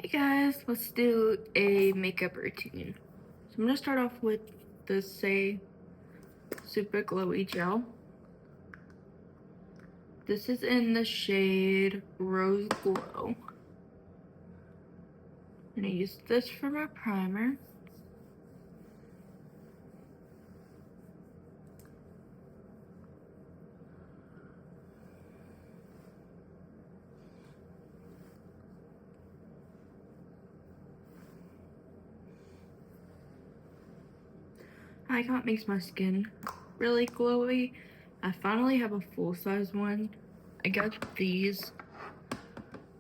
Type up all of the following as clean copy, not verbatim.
Hey guys, let's do a makeup routine. So I'm gonna start off with the Say Super Glowy Gel. This is in the shade Rose Glow. I'm gonna use this for my primer. I like how it makes my skin really glowy. I finally have a full-size one. I got these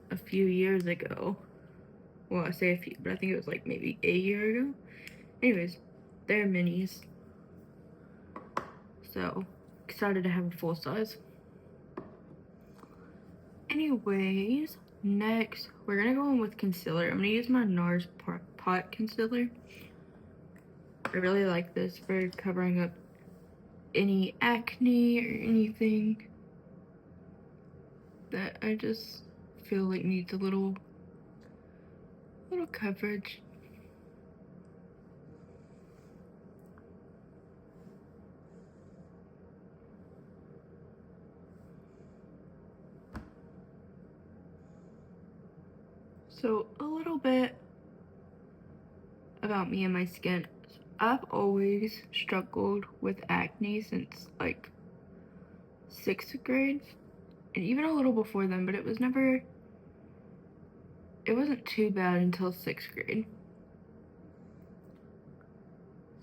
a few years ago. Well, I say a few, but I think it was like maybe a year ago. Anyways, they're minis. So, excited to have a full size. Anyways, next, we're gonna go in with concealer. I'm gonna use my NARS Pot Concealer. I really like this for covering up any acne or anything that I just feel like needs a little coverage. So a little bit about me and my skin. I've always struggled with acne since like 6th grade, and even a little before then, but it wasn't too bad until 6th grade.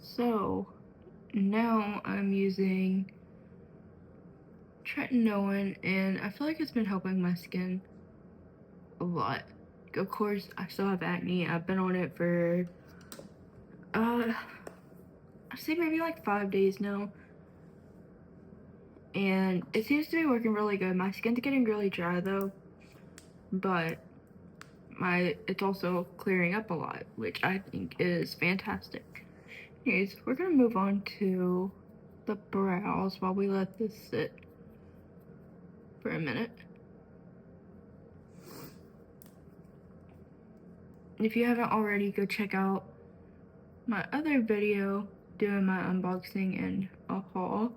So now I'm using tretinoin, and I feel like it's been helping my skin a lot. Of course, I still have acne. I've been on it for I'd say maybe like 5 days now, and it seems to be working really good. My skin's getting really dry though, but it's also clearing up a lot, which I think is fantastic. Anyways, we're gonna move on to the brows while we let this sit for a minute. If you haven't already, go check out my other video doing my unboxing and a haul,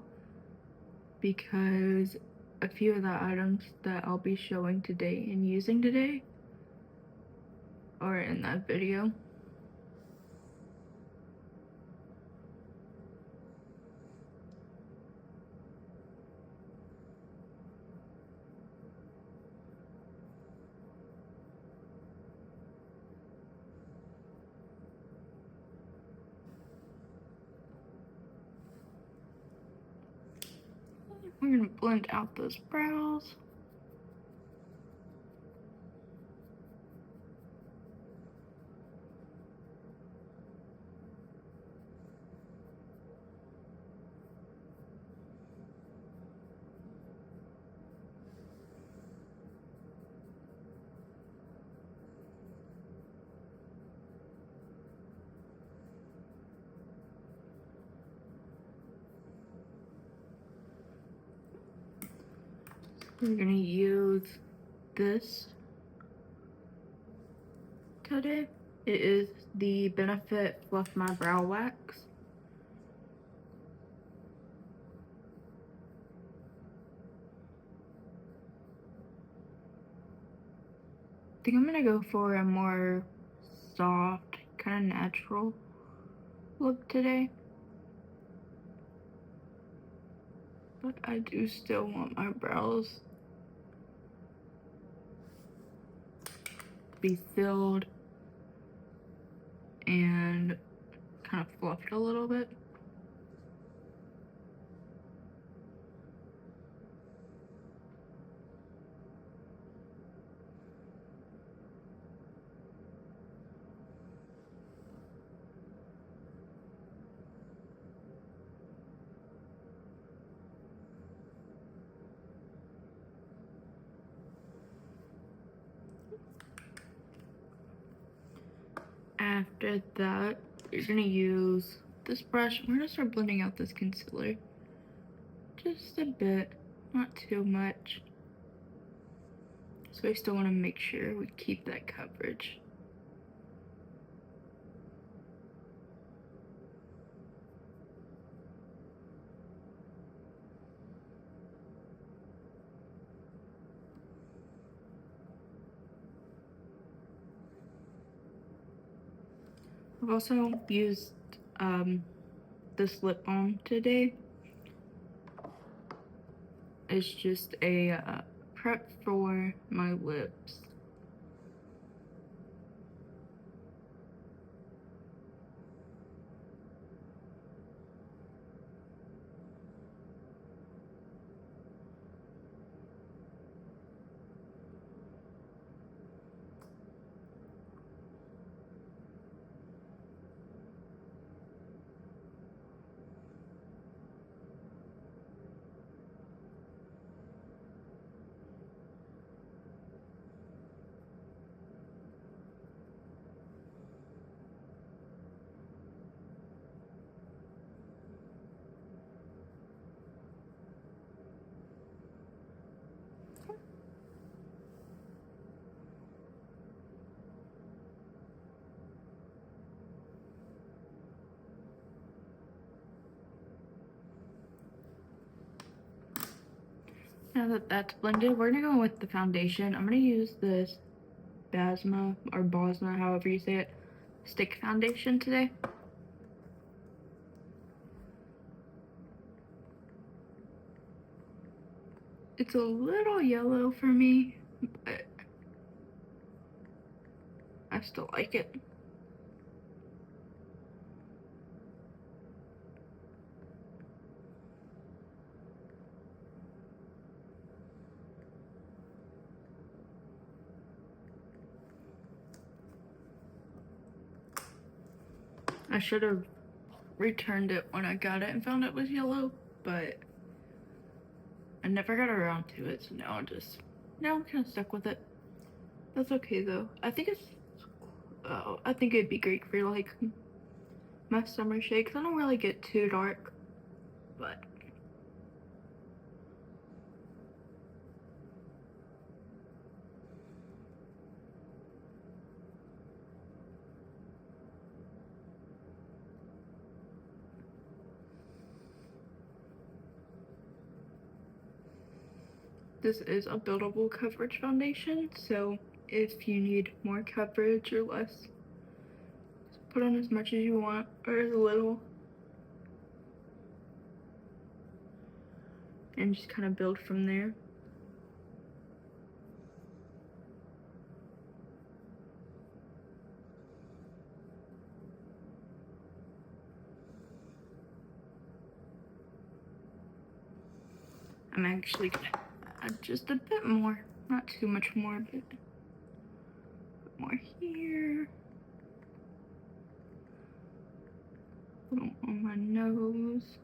because a few of the items that I'll be showing today and using today are in that video. We're gonna blend out those brows. We're gonna use this today. It is the Benefit Fluff My Brow Wax. I think I'm gonna go for a more soft, kind of natural look today. But I do still want my brows to be filled and kind of fluffed a little bit. After that, you're gonna use this brush. We're gonna start blending out this concealer. Just a bit, not too much. So I still wanna make sure we keep that coverage. I've also used this lip balm today. It's just a prep for my lips. Now that that's blended, we're gonna go with the foundation. I'm gonna use this Bosma, however you say it, stick foundation today. It's a little yellow for me, but I still like it. I should have returned it when I got it and found it was yellow, but I never got around to it, so now I'm kind of stuck with it. That's okay though. I think it'd be great for like my summer shade, 'cause I don't really get too dark, but this is a buildable coverage foundation, so if you need more coverage or less, just put on as much as you want or as little, and just kind of build from there. I'm actually gonna add just a bit more, not too much more, but a bit more here. A little on my nose.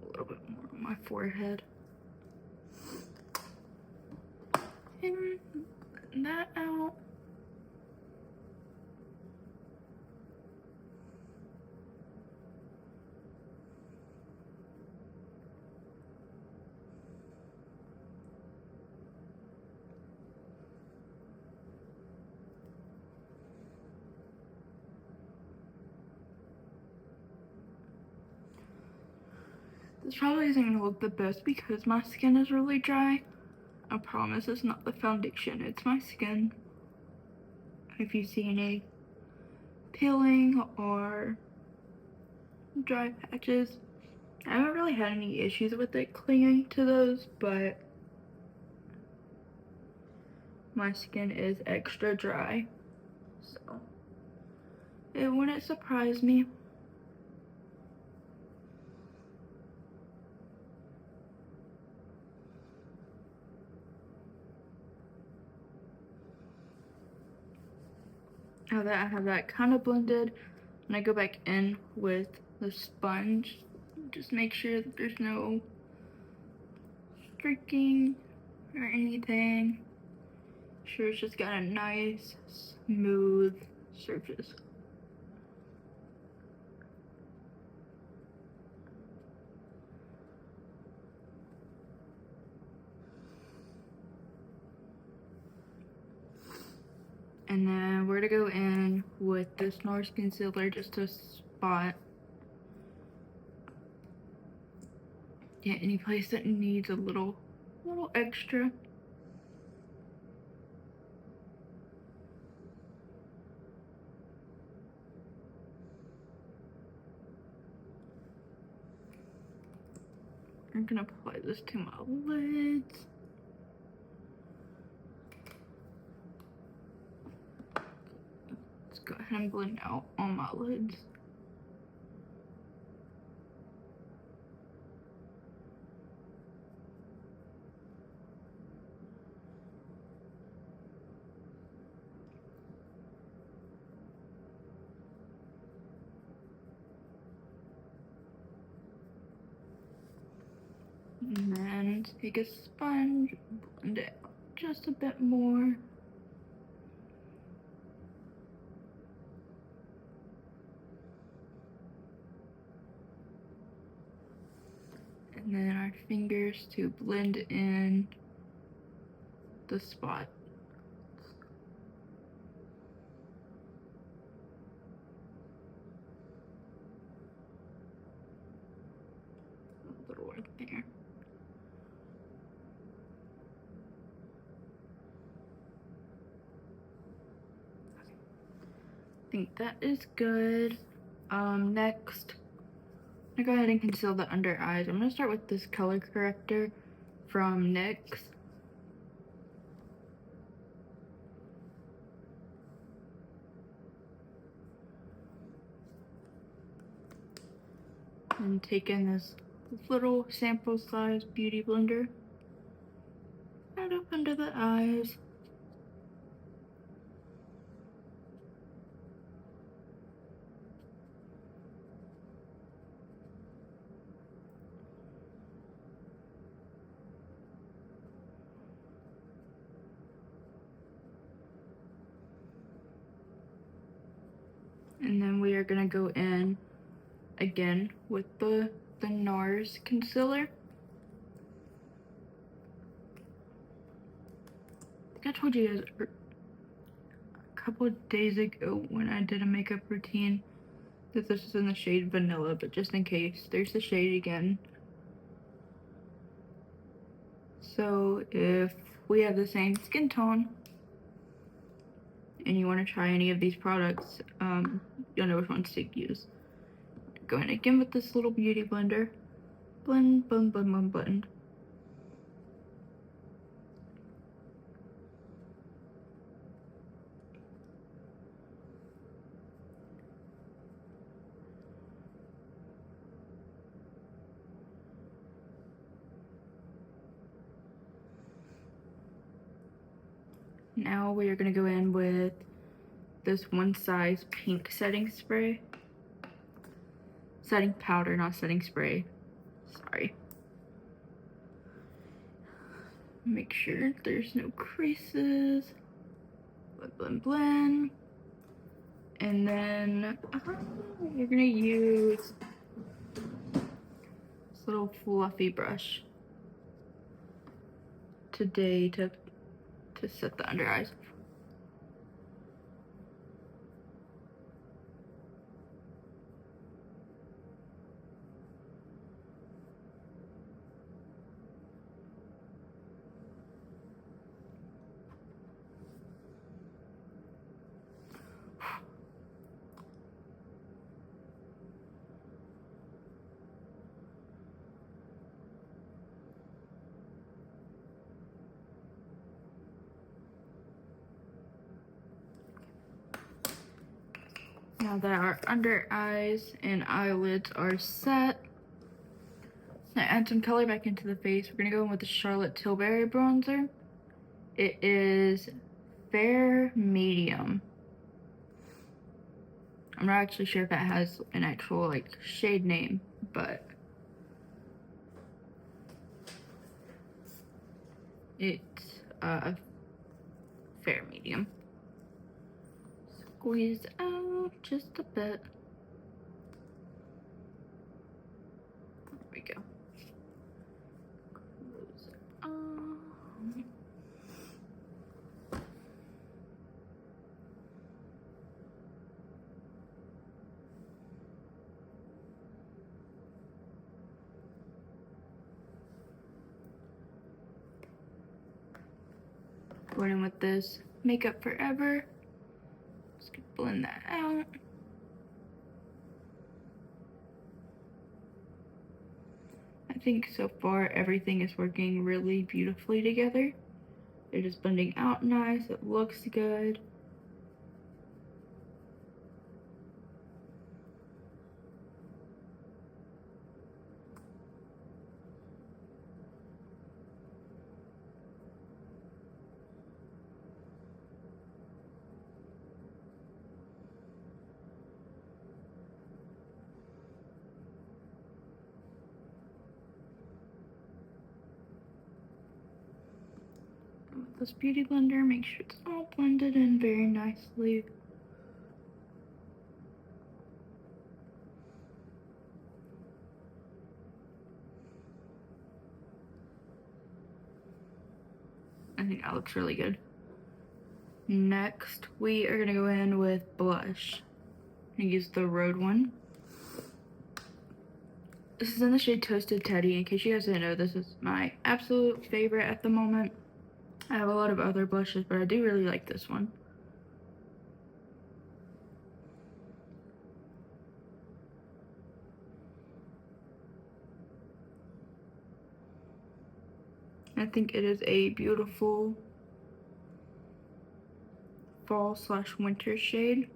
A little bit more on my forehead. And that out. This probably isn't gonna look the best because my skin is really dry. I promise it's not the foundation, it's my skin. If you see any peeling or dry patches, I haven't really had any issues with it clinging to those, but my skin is extra dry, so it wouldn't surprise me. Now that I have that kind of blended, and I go back in with the sponge, just make sure that there's no streaking or anything. Sure, it's just got a nice smooth surface. And then we're gonna go in with this NARS concealer just to spot any place that needs a little extra. I'm gonna apply this to my lids. Let's go ahead and blend out on my lids. And then take a sponge, blend it out just a bit more. And then our fingers to blend in the spot. A little right there. I think that is good. Next, I'm gonna go ahead and conceal the under eyes. I'm gonna start with this color corrector from NYX. And take in this little sample size beauty blender. Add up under the eyes. And then we are gonna go in again with the NARS concealer. I think I told you guys a couple of days ago when I did a makeup routine that this is in the shade Vanilla, but just in case, there's the shade again. So if we have the same skin tone and you want to try any of these products, you'll know which ones to use. Go in again with this little beauty blender. Blend, blend, blend, blend, blend. Now we are going to go in with this One Size pink setting spray. Setting powder, not setting spray. Sorry. Make sure there's no creases. Blend, blend, blend. And then you're going to use this little fluffy brush today to set the under eyes. Now that our under eyes and eyelids are set, now add some color back into the face. We're gonna go in with the Charlotte Tilbury bronzer. It is fair medium. I'm not actually sure if it has an actual like shade name, but it's fair medium. Squeeze out just a bit. There we go. Close it up. Going in with this Makeup Forever. Just gonna blend that out. I think so far everything is working really beautifully together. They're just blending out nice, it looks good. With this beauty blender, make sure it's all blended in very nicely. I think that looks really good. Next, we are gonna go in with blush. I'm gonna use the Road one. This is in the shade Toasted Teddy. In case you guys didn't know, this is my absolute favorite at the moment. I have a lot of other blushes, but I do really like this one. I think it is a beautiful fall/winter shade.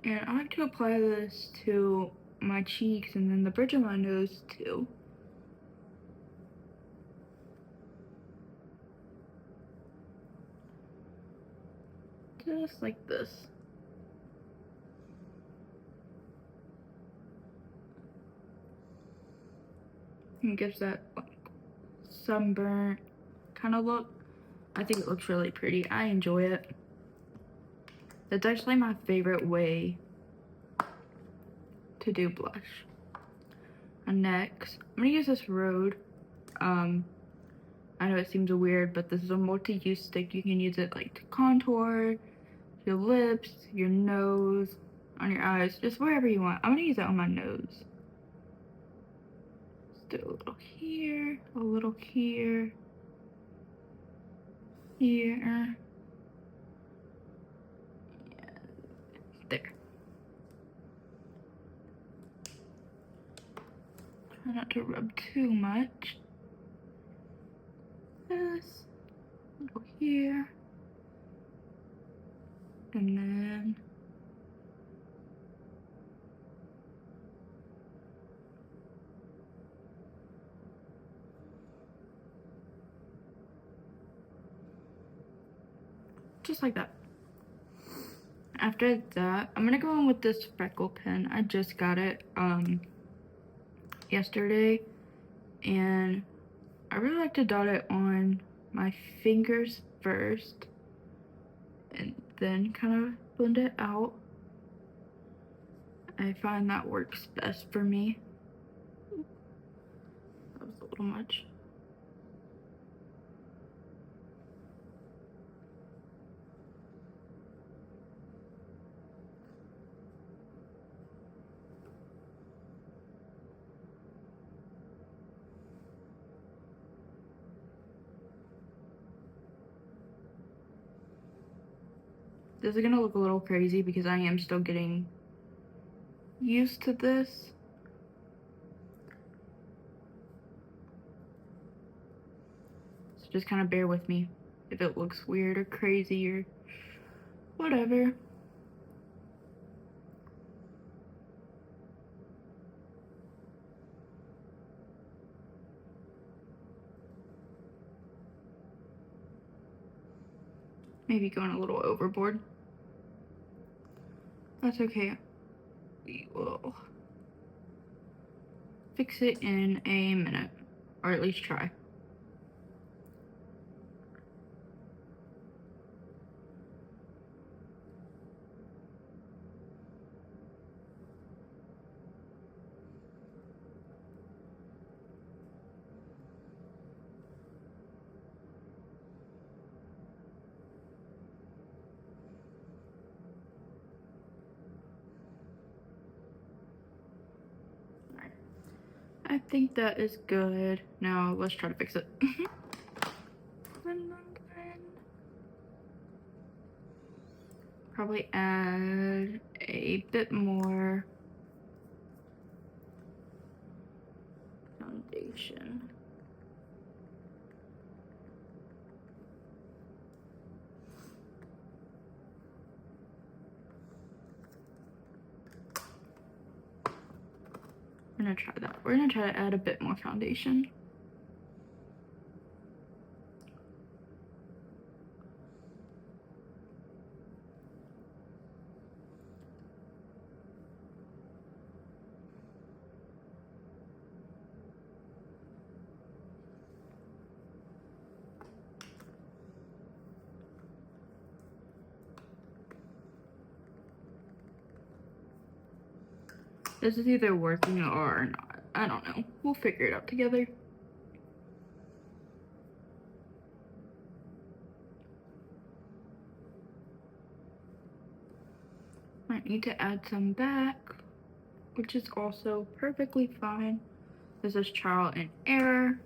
And I like to apply this to my cheeks and then the bridge of my nose too. Just like this. And gives that like sunburnt kind of look. I think it looks really pretty. I enjoy it. That's actually my favorite way to do blush. And next, I'm gonna use this Road. I know it seems weird, but this is a multi-use stick. You can use it like to contour your lips, your nose, on your eyes, just wherever you want. I'm gonna use it on my nose. Just do a little here, a little here, here, there. Try not to rub too much. This, a little here, and then just like that. After that, I'm gonna go in with this freckle pen. I just got it yesterday, and I really like to dot it on my fingers first and then kind of blend it out. I find that works best for me. That was a little much. This is gonna look a little crazy because I am still getting used to this. So just kind of bear with me if it looks weird or crazy or whatever. Maybe going a little overboard. That's okay. We will fix it in a minute, or at least try. I think that is good. Now let's try to fix it. probably add a bit more foundation. We're gonna try that. We're gonna try to add a bit more foundation. This is either working or not. I don't know. We'll figure it out together. Might need to add some back, which is also perfectly fine. This is trial and error.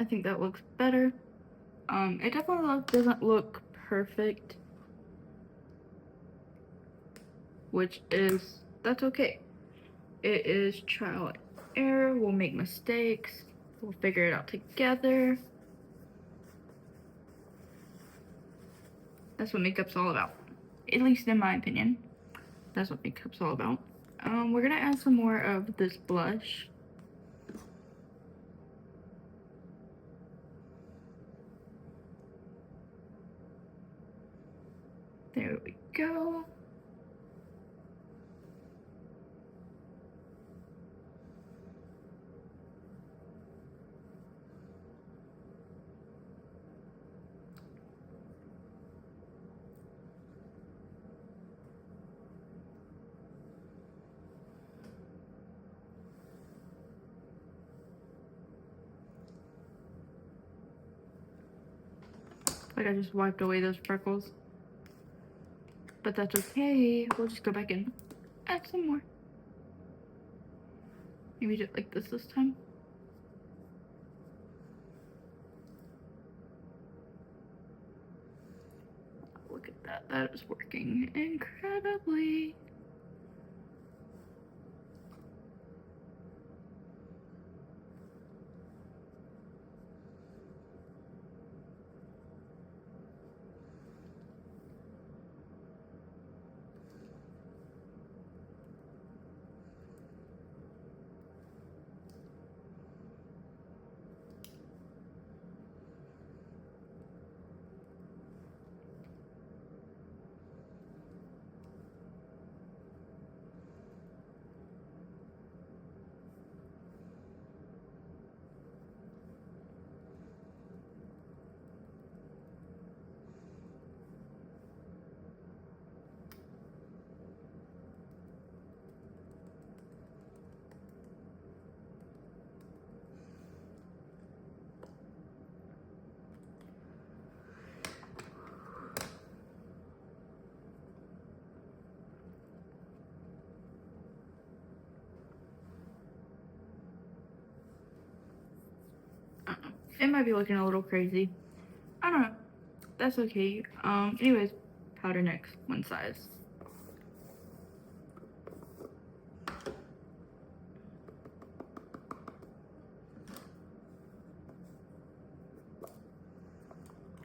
I think that looks better. It definitely doesn't look perfect, which is, that's okay. It is trial and error. We'll make mistakes. We'll figure it out together. That's what makeup's all about. At least in my opinion. That's what makeup's all about. We're gonna add some more of this blush. There we go. Like I just wiped away those freckles. But that's okay. We'll just go back and add some more. Maybe do it like this time. Look at that. That is working incredibly. It might be looking a little crazy. I don't know. That's okay. Anyways, powder next, one size.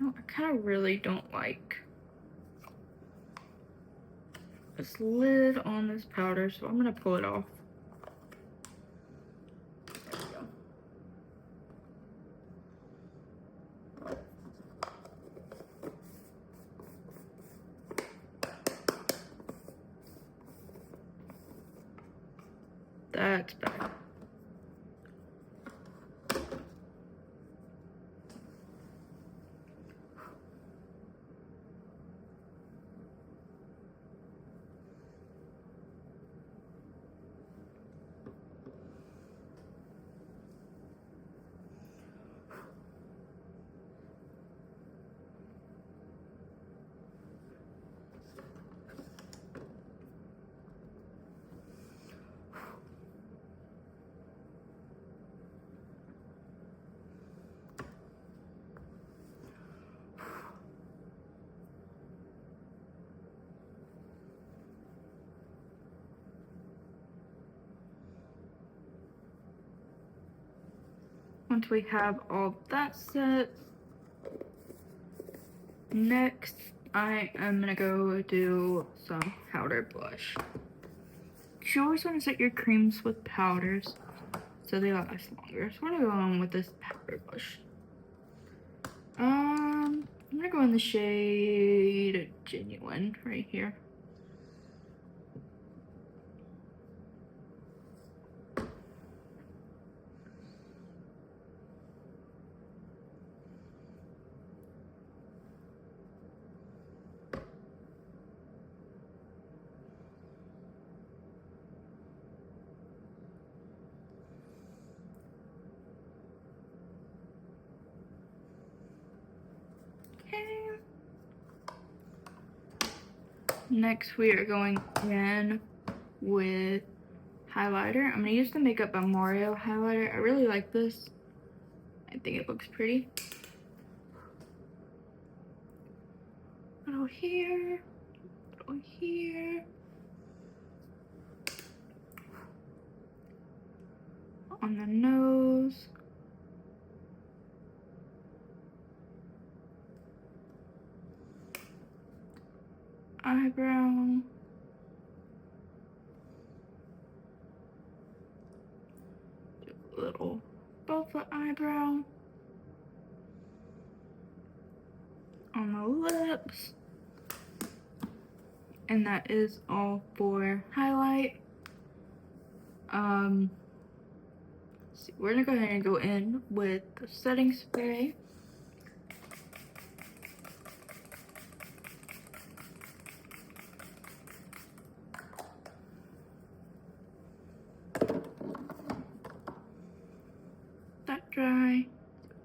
I kind of really don't like this lid on this powder, so I'm gonna pull it off. That's better. once we have all that set, next I am gonna go do some powder blush. You always want to set your creams with powders so they last longer. So we're gonna go on with this powder blush. I'm gonna go in the shade Genuine right here. Okay. Next we are going in with highlighter. I'm gonna use the Makeup by Mario highlighter. I really like this. I think it looks pretty. Little here, little here. On the nose. Eyebrow. Do a little above the eyebrow. On the lips. And that is all for highlight. See, we're gonna go ahead and go in with the setting spray. That dry.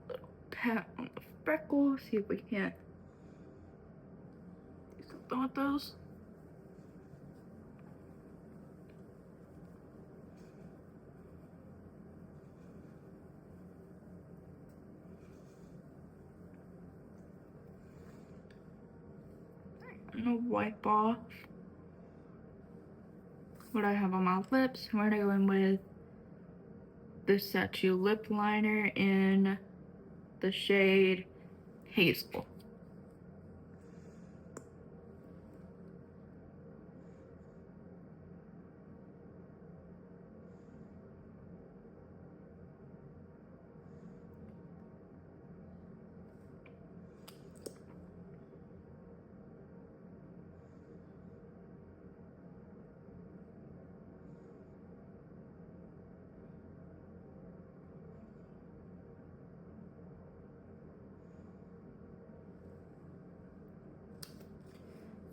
A little pat on the freckles. See if we can't do something with those. I'm gonna wipe off what I have on my lips. We're gonna go in with the Statue lip liner in the shade Hazel.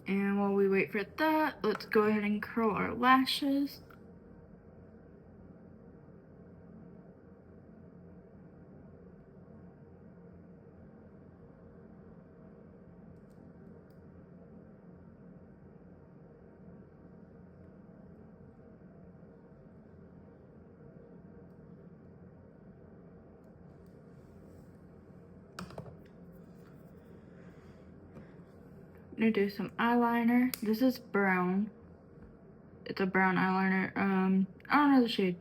And while we wait for that, let's go ahead and curl our lashes. I'm gonna do some eyeliner. This is brown. It's a brown eyeliner. I don't know the shade.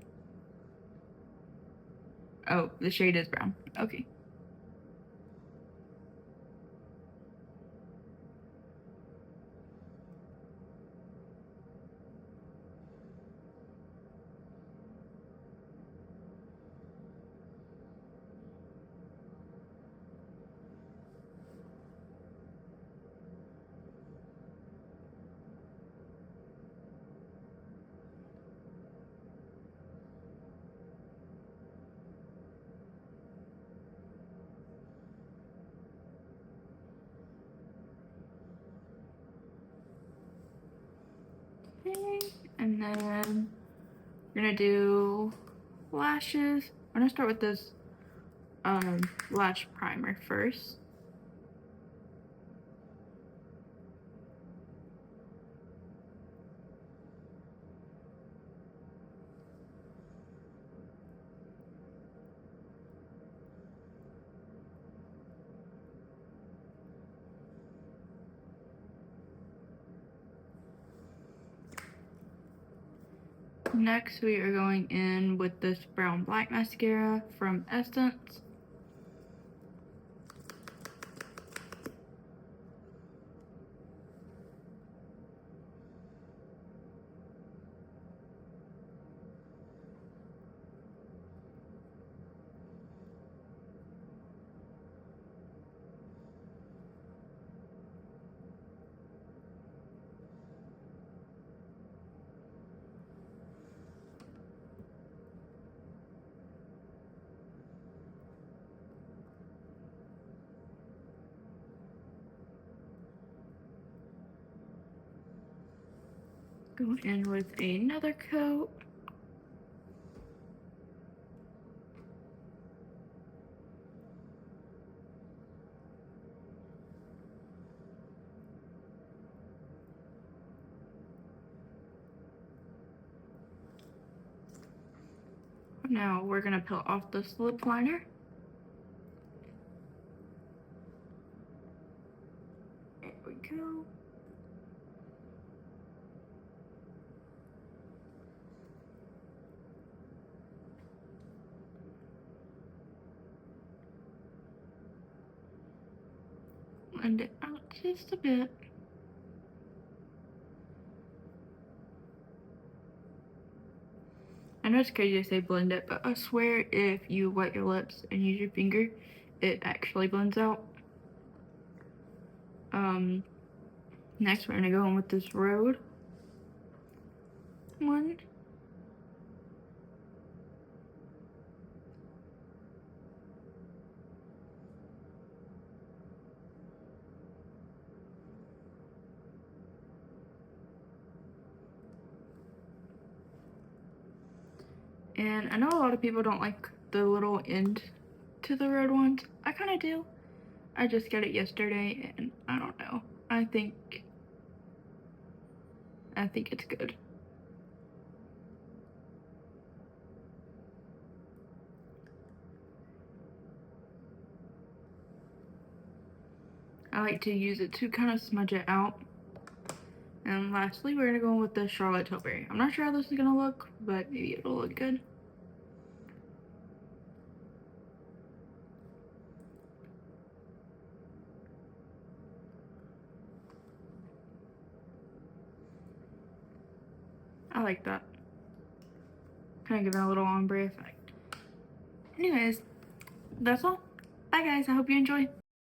Oh, the shade is brown. Okay. Okay. And then we're gonna do lashes. I'm gonna start with this lash primer first. Next, we are going in with this brown black mascara from Essence. Go in with another coat. Now we're gonna peel off this lip liner. There we go. Blend it out just a bit. I know it's crazy to say blend it, but I swear if you wet your lips and use your finger, it actually blends out. Next we're gonna go in with this Road one. And I know a lot of people don't like the little end to the Road ones. I kind of do. I just got it yesterday and I don't know. I think it's good. I like to use it to kind of smudge it out. And lastly, we're gonna go in with the Charlotte Tilbury. I'm not sure how this is gonna look, but maybe it'll look good. I like that. Kind of giving a little ombre effect. Anyways, that's all. Bye guys, I hope you enjoy.